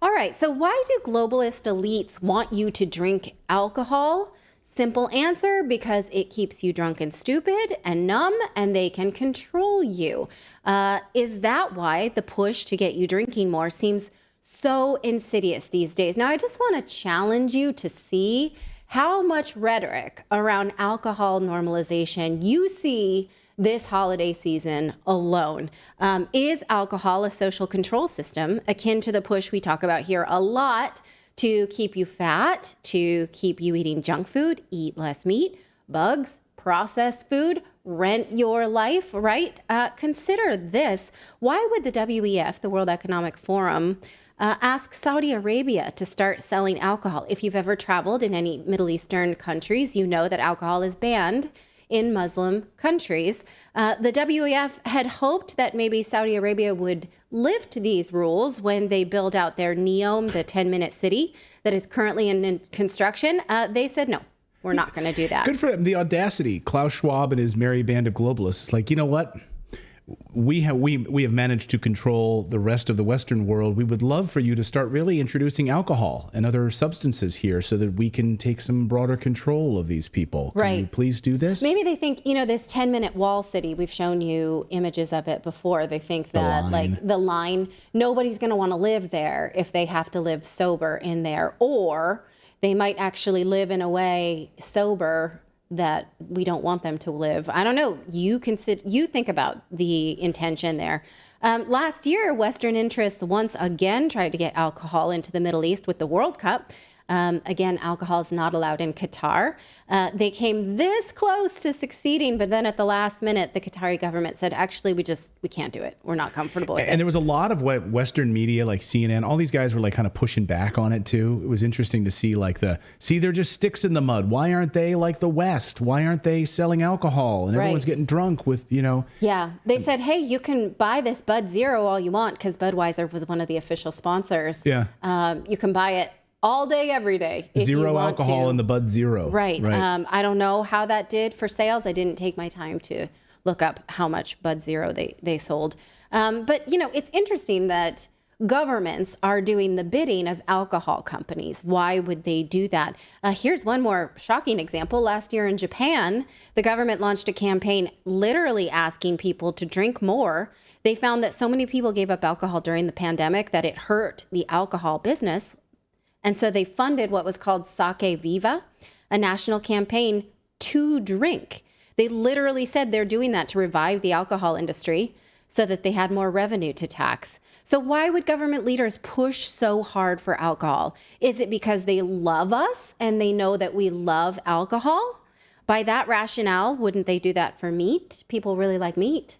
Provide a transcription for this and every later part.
All right, so why do globalist elites want you to drink alcohol? Simple answer, because it keeps you drunk and stupid and numb, and they can control you. Is that why the push to get you drinking more seems so insidious these days? Now, I just want to challenge you to see how much rhetoric around alcohol normalization you see this holiday season alone. Is alcohol a social control system akin to the push we talk about here a lot to keep you fat, to keep you eating junk food, eat less meat, bugs, processed food, rent your life, right? Consider this. Why would the WEF, the World Economic Forum, ask Saudi Arabia to start selling alcohol? If you've ever traveled in any Middle Eastern countries, you know that alcohol is banned in Muslim countries. The WEF had hoped that maybe Saudi Arabia would lift these rules when they build out their NEOM, the 10-minute city that is currently in construction. They said, no, we're not going to do that. Good for them. The audacity. Klaus Schwab and his merry band of globalists. It's like, you know what? We have managed to control the rest of the Western world. We would love for you to start really introducing alcohol and other substances here so that we can take some broader control of these people. Can you please do this? Maybe they think, this 10-minute wall city, we've shown you images of it before. They think that the line, nobody's going to want to live there if they have to live sober in there, or they might actually live in a way sober that we don't want them to live. I don't know. You think about the intention there. Last year, Western interests once again tried to get alcohol into the Middle East with the World Cup. Again, alcohol is not allowed in Qatar. They came this close to succeeding, but then at the last minute, the Qatari government said, actually, we can't do it. We're not comfortable with it. And there was a lot of Western media, like CNN, all these guys were like kind of pushing back on it too. It was interesting to see they're just sticks in the mud. Why aren't they like the West? Why aren't they selling alcohol? And everyone's getting drunk with, Yeah, they said, hey, you can buy this Bud Zero all you want, because Budweiser was one of the official sponsors. Yeah. You can buy it all day, every day. Zero alcohol in the Bud Zero. Right. I don't know how that did for sales. I didn't take my time to look up how much Bud Zero they sold. But, it's interesting that governments are doing the bidding of alcohol companies. Why would they do that? Here's one more shocking example. Last year in Japan, the government launched a campaign literally asking people to drink more. They found that so many people gave up alcohol during the pandemic that it hurt the alcohol business. And so they funded what was called Sake Viva, a national campaign to drink. They literally said they're doing that to revive the alcohol industry so that they had more revenue to tax. So why would government leaders push so hard for alcohol? Is it because they love us and they know that we love alcohol? By that rationale, wouldn't they do that for meat? People really like meat.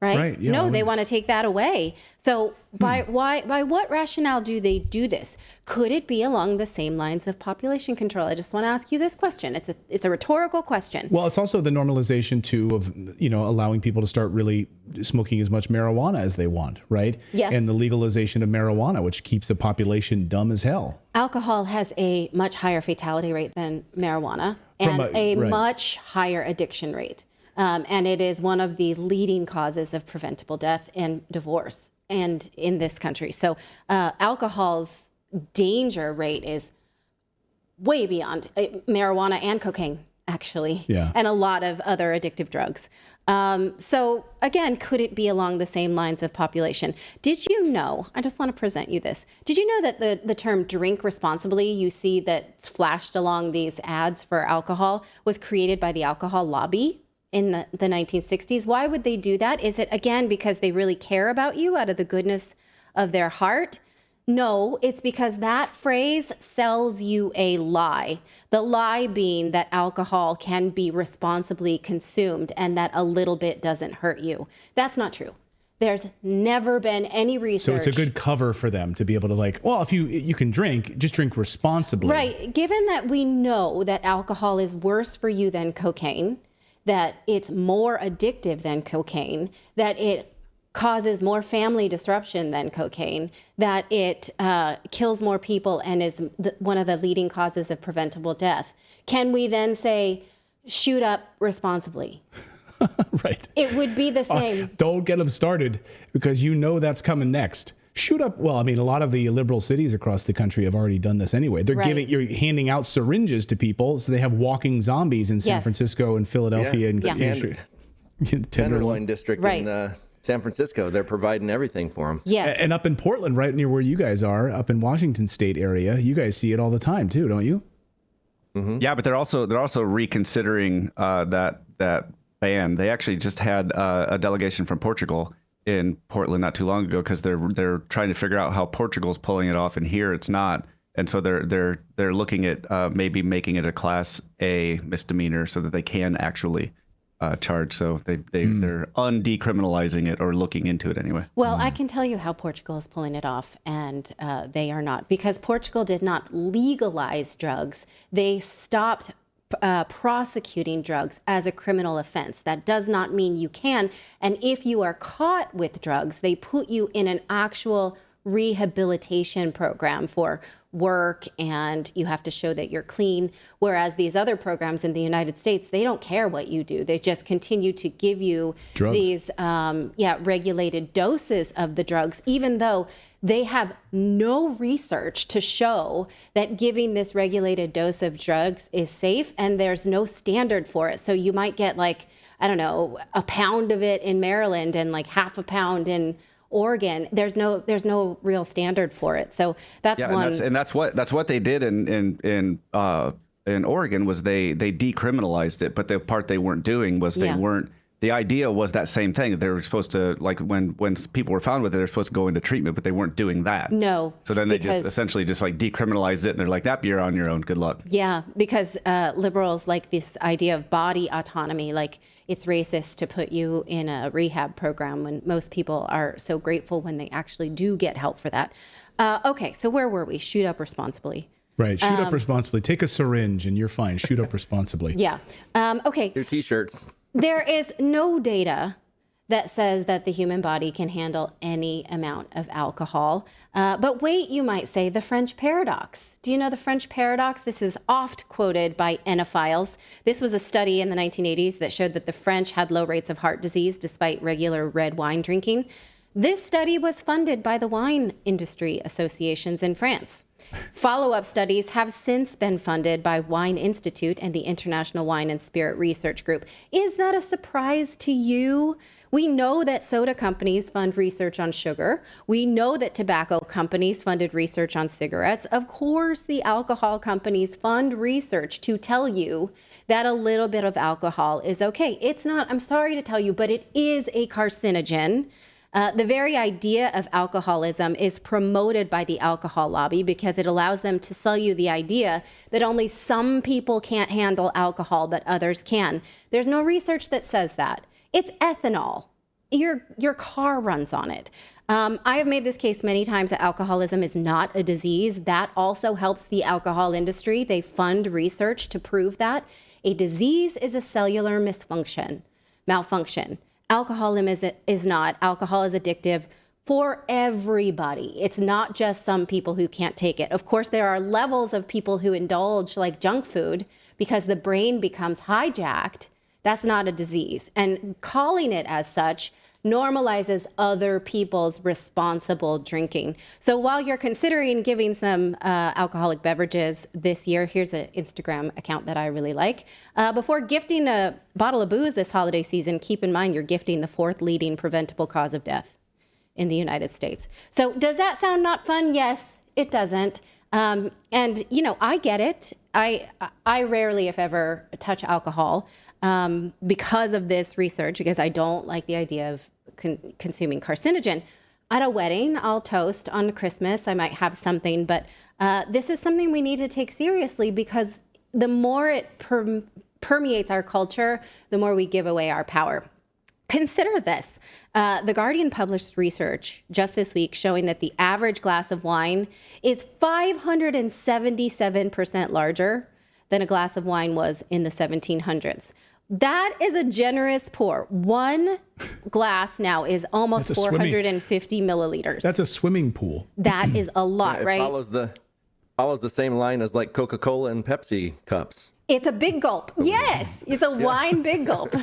Right? Yeah, no, they want to take that away. So by what rationale do they do this? Could it be along the same lines of population control? I just want to ask you this question. It's a rhetorical question. Well, it's also the normalization too of, allowing people to start really smoking as much marijuana as they want, right? Yes. And the legalization of marijuana, which keeps the population dumb as hell. Alcohol has a much higher fatality rate than marijuana and a much higher addiction rate. And it is one of the leading causes of preventable death and divorce and in this country. So alcohol's danger rate is way beyond marijuana and cocaine, actually, and a lot of other addictive drugs. So again, could it be along the same lines of population? Did you know, I just want to present you this. Did you know that the term drink responsibly, you see that's flashed along these ads for alcohol, was created by the alcohol lobby in the 1960s? Why would they do that? Is it, again, because they really care about you out of the goodness of their heart? No, it's because that phrase sells you a lie. The lie being that alcohol can be responsibly consumed and that a little bit doesn't hurt you. That's not true. There's never been any research. So it's a good cover for them to be able to if you can drink, just drink responsibly. Right. Given that we know that alcohol is worse for you than cocaine, that it's more addictive than cocaine, that it causes more family disruption than cocaine, that it kills more people and is one of the leading causes of preventable death. Can we then say, shoot up responsibly? Right. It would be the same. Don't get them started because that's coming next. Shoot up. Well, I mean, a lot of the liberal cities across the country have already done this anyway. They're you're handing out syringes to people, so they have walking zombies in San Francisco and Philadelphia and Tenderloin District in San Francisco. They're providing everything for them. Yes. And up in Portland, right near where you guys are, up in Washington State area, you guys see it all the time too, don't you? Mm-hmm. Yeah, but they're also reconsidering that ban. They actually just had a delegation from Portugal in Portland not too long ago because they're trying to figure out how Portugal's pulling it off and here it's not. And so they're looking at maybe making it a Class A misdemeanor so that they can actually charge. So they're undecriminalizing it or looking into it anyway. Well, I can tell you how Portugal is pulling it off, and they are not, because Portugal did not legalize drugs. They stopped prosecuting drugs as a criminal offense. That does not mean you can. And if you are caught with drugs, they put you in an actual rehabilitation program for work, and you have to show that you're clean. Whereas these other programs in the United States, they don't care what you do. They just continue to give you drugs. These regulated doses of the drugs, even though they have no research to show that giving this regulated dose of drugs is safe, and there's no standard for it. So you might get like, I don't know, a pound of it in Maryland and like half a pound in Oregon. There's no real standard for it. So that's one. And that's what they did in Oregon was they decriminalized it. But the part they weren't doing was they weren't. The idea was that same thing. They were supposed to, like when people were found with it, they're supposed to go into treatment, but they weren't doing that. No. So then they just essentially just like decriminalized it, and they're like, "That you're on your own. Good luck." Yeah, because liberals like this idea of body autonomy. Like it's racist to put you in a rehab program when most people are so grateful when they actually do get help for that. Okay, so where were we? Shoot up responsibly. Right. Shoot up responsibly. Take a syringe and you're fine. Shoot up responsibly. Yeah. Okay. Your T-shirts. There is no data that says that the human body can handle any amount of alcohol. But wait, you might say, the French paradox. Do you know the French paradox? This is oft quoted by enophiles. This was a study in the 1980s that showed that the French had low rates of heart disease despite regular red wine drinking. This study was funded by the wine industry associations in France. Follow-up studies have since been funded by Wine Institute and the International Wine and Spirit Research Group. Is that a surprise to you? We know that soda companies fund research on sugar. We know that tobacco companies funded research on cigarettes. Of course, the alcohol companies fund research to tell you that a little bit of alcohol is okay. It's not, I'm sorry to tell you, but it is a carcinogen. The very idea of alcoholism is promoted by the alcohol lobby because it allows them to sell you the idea that only some people can't handle alcohol, but others can. There's no research that says that. It's ethanol. Your car runs on it. I have made this case many times that alcoholism is not a disease. That also helps the alcohol industry. They fund research to prove that. A disease is a cellular malfunction. Alcoholism is not. Alcohol is addictive for everybody. It's not just some people who can't take it. Of course, there are levels of people who indulge like junk food because the brain becomes hijacked. That's not a disease. And calling it as such normalizes other people's responsible drinking. So while you're considering giving some alcoholic beverages this year, here's an Instagram account that I really like. Before gifting a bottle of booze this holiday season, keep in mind you're gifting the 4th leading preventable cause of death in the United States. So does that sound not fun? Yes, it doesn't. And, you know, I get it. I rarely, if ever, touch alcohol because of this research, because I don't like the idea of consuming carcinogen. At a wedding, I'll toast. On Christmas, I might have something, but this is something we need to take seriously because the more it permeates our culture, the more we give away our power. Consider this. The Guardian published research just this week showing that the average glass of wine is 577% larger than a glass of wine was in the 1700s. That is a generous pour. One glass now is almost 450 milliliters. That's a swimming pool. That is a lot, right? Follows the follows the same line as like Coca-Cola and Pepsi cups. It's a Big Gulp. Yes, it's a wine Big Gulp.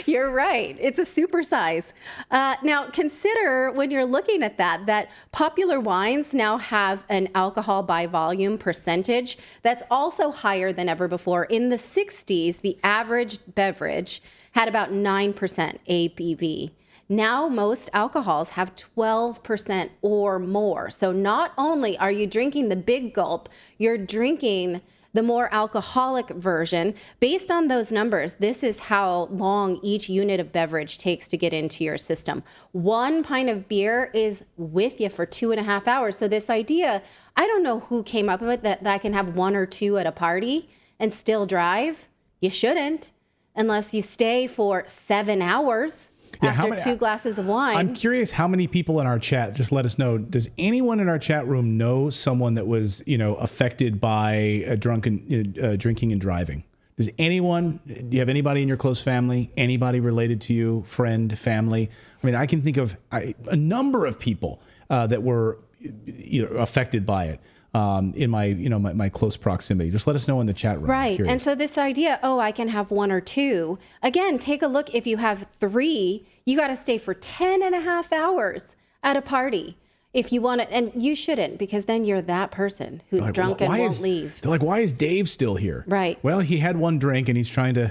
You're right. It's a super size. Now, consider when you're looking at that popular wines now have an alcohol by volume percentage that's also higher than ever before. In the 60s, the average beverage had about 9% ABV. Now, most alcohols have 12% or more. So not only are you drinking the Big Gulp, you're drinking the more alcoholic version. Based on those numbers, this is how long each unit of beverage takes to get into your system. 1 pint of beer is with you for 2.5 hours. So this idea, I don't know who came up with it, that I can have 1 or 2 at a party and still drive. You shouldn't, unless you stay for 7 hours. After 2 glasses of wine. I'm curious how many people in our chat, just let us know, does anyone in our chat room know someone that was, affected by drinking and driving? Does anyone, do you have anybody in your close family, anybody related to you, friend, family? I mean, I can think of a number of people that were affected by it. In my close proximity. Just let us know in the chat room. Right. And so this idea, I can have 1 or 2. Again, take a look. If you have 3, you got to stay for 10.5 hours at a party. If you want to, and you shouldn't, because then you're that person who's drunk and won't leave. They're like, why is Dave still here? Right. Well, he had 1 drink and he's trying to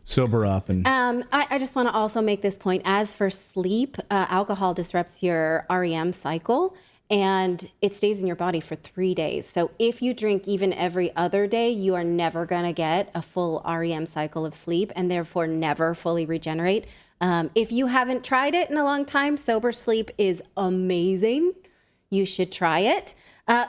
sober up. And I just want to also make this point. As for sleep, alcohol disrupts your REM cycle. And it stays in your body for 3 days. So if you drink even every other day, you are never going to get a full REM cycle of sleep and therefore never fully regenerate. If you haven't tried it in a long time, sober sleep is amazing. You should try it.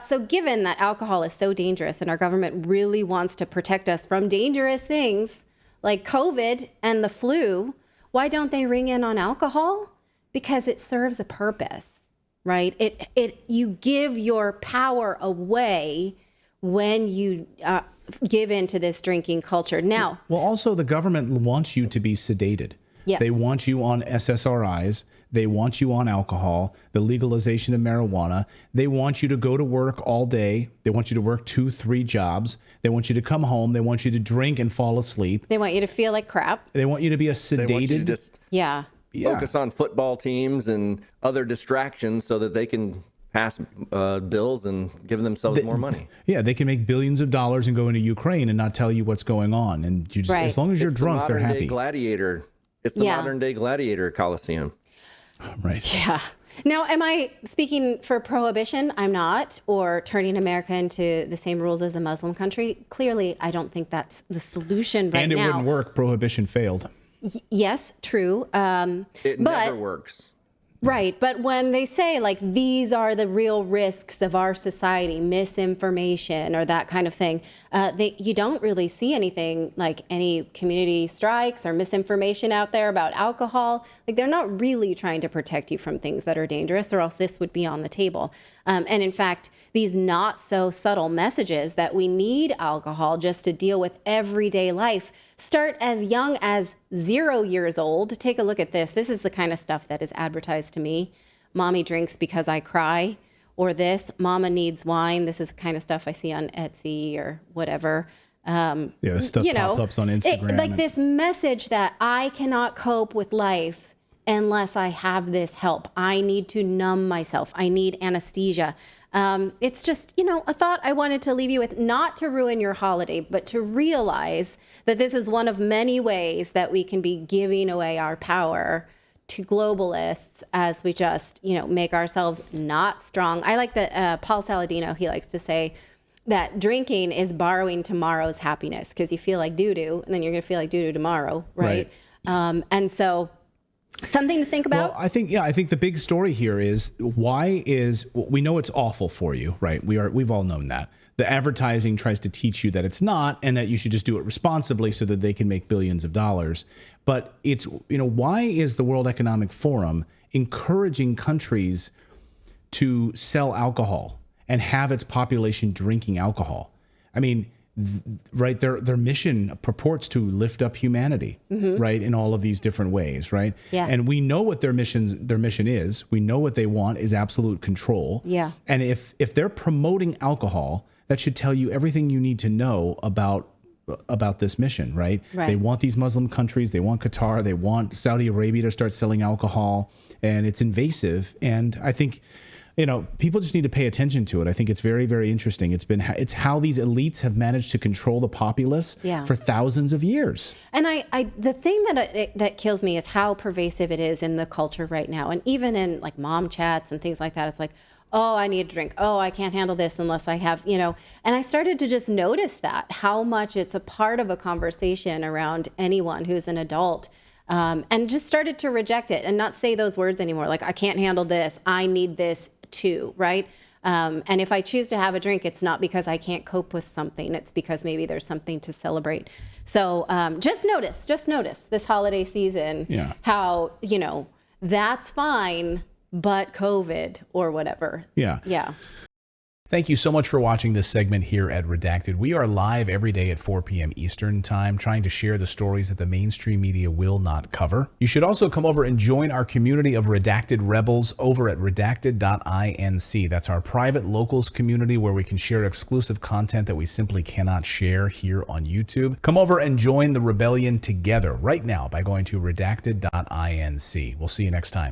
So given that alcohol is so dangerous and our government really wants to protect us from dangerous things like COVID and the flu, why don't they ring in on alcohol? Because it serves a purpose. Right? You give your power away when you give into this drinking culture. Now, well, also the government wants you to be sedated. Yes. They want you on SSRIs. They want you on alcohol, the legalization of marijuana. They want you to go to work all day. They want you to work 2-3 jobs. They want you to come home. They want you to drink and fall asleep. They want you to feel like crap. They want you to be a sedated. They want you to just focus on football teams and other distractions so that they can pass bills and give themselves more money. Yeah, they can make billions of dollars and go into Ukraine and not tell you what's going on. And you just, as long as you're drunk, they're happy. It's the modern day gladiator Coliseum. Right. Yeah. Now, am I speaking for prohibition? I'm not. Or turning America into the same rules as a Muslim country? Clearly, I don't think that's the solution right now. And it wouldn't work. Prohibition failed. Yes, true. It never works. Right. But when they say, like, these are the real risks of our society, misinformation or that kind of thing, you don't really see anything like any community strikes or misinformation out there about alcohol. Like, they're not really trying to protect you from things that are dangerous, or else this would be on the table. And in fact, these not so subtle messages that we need alcohol just to deal with everyday life start as young as 0 years old. Take a look at this. This is the kind of stuff that is advertised to me. Mommy drinks because I cry. Or this, mama needs wine. This is the kind of stuff I see on Etsy or whatever. Stuff pop-ups on Instagram. This message that I cannot cope with life unless I have this help. I need to numb myself. I need anesthesia. It's just, a thought I wanted to leave you with, not to ruin your holiday, but to realize that this is one of many ways that we can be giving away our power to globalists as we just, make ourselves not strong. I like that Paul Saladino, he likes to say that drinking is borrowing tomorrow's happiness, because you feel like doo-doo, and then you're going to feel like doo-doo tomorrow, right? And so something to think about. Well, I think the big story here is we know it's awful for you, right? We've all known that. The advertising tries to teach you that it's not, and that you should just do it responsibly so that they can make billions of dollars. But it's, why is the World Economic Forum encouraging countries to sell alcohol and have its population drinking alcohol? I mean, right? Their mission purports to lift up humanity, right, in all of these different ways, right? Yeah. And we know what their mission is. We know what they want is absolute control. Yeah. And if they're promoting alcohol, that should tell you everything you need to know about this mission, right? They want these Muslim countries, they want Qatar, they want Saudi Arabia to start selling alcohol, and it's invasive. And I think, people just need to pay attention to it. I think it's very, very interesting. It's how these elites have managed to control the populace for thousands of years. And the thing that kills me is how pervasive it is in the culture right now. And even in like mom chats and things like that, it's like, oh, I need a drink. Oh, I can't handle this unless I have, and I started to just notice that, how much it's a part of a conversation around anyone who's an adult. And just started to reject it and not say those words anymore. Like, I can't handle this. I need this too, right? And if I choose to have a drink, it's not because I can't cope with something. It's because maybe there's something to celebrate. So just notice this holiday season, how, that's fine, but COVID or whatever. Yeah. Thank you so much for watching this segment here at Redacted. We are live every day at 4 p.m. Eastern Time, trying to share the stories that the mainstream media will not cover. You should also come over and join our community of Redacted Rebels over at redacted.inc. That's our private locals community where we can share exclusive content that we simply cannot share here on YouTube. Come over and join the rebellion together right now by going to redacted.inc. We'll see you next time.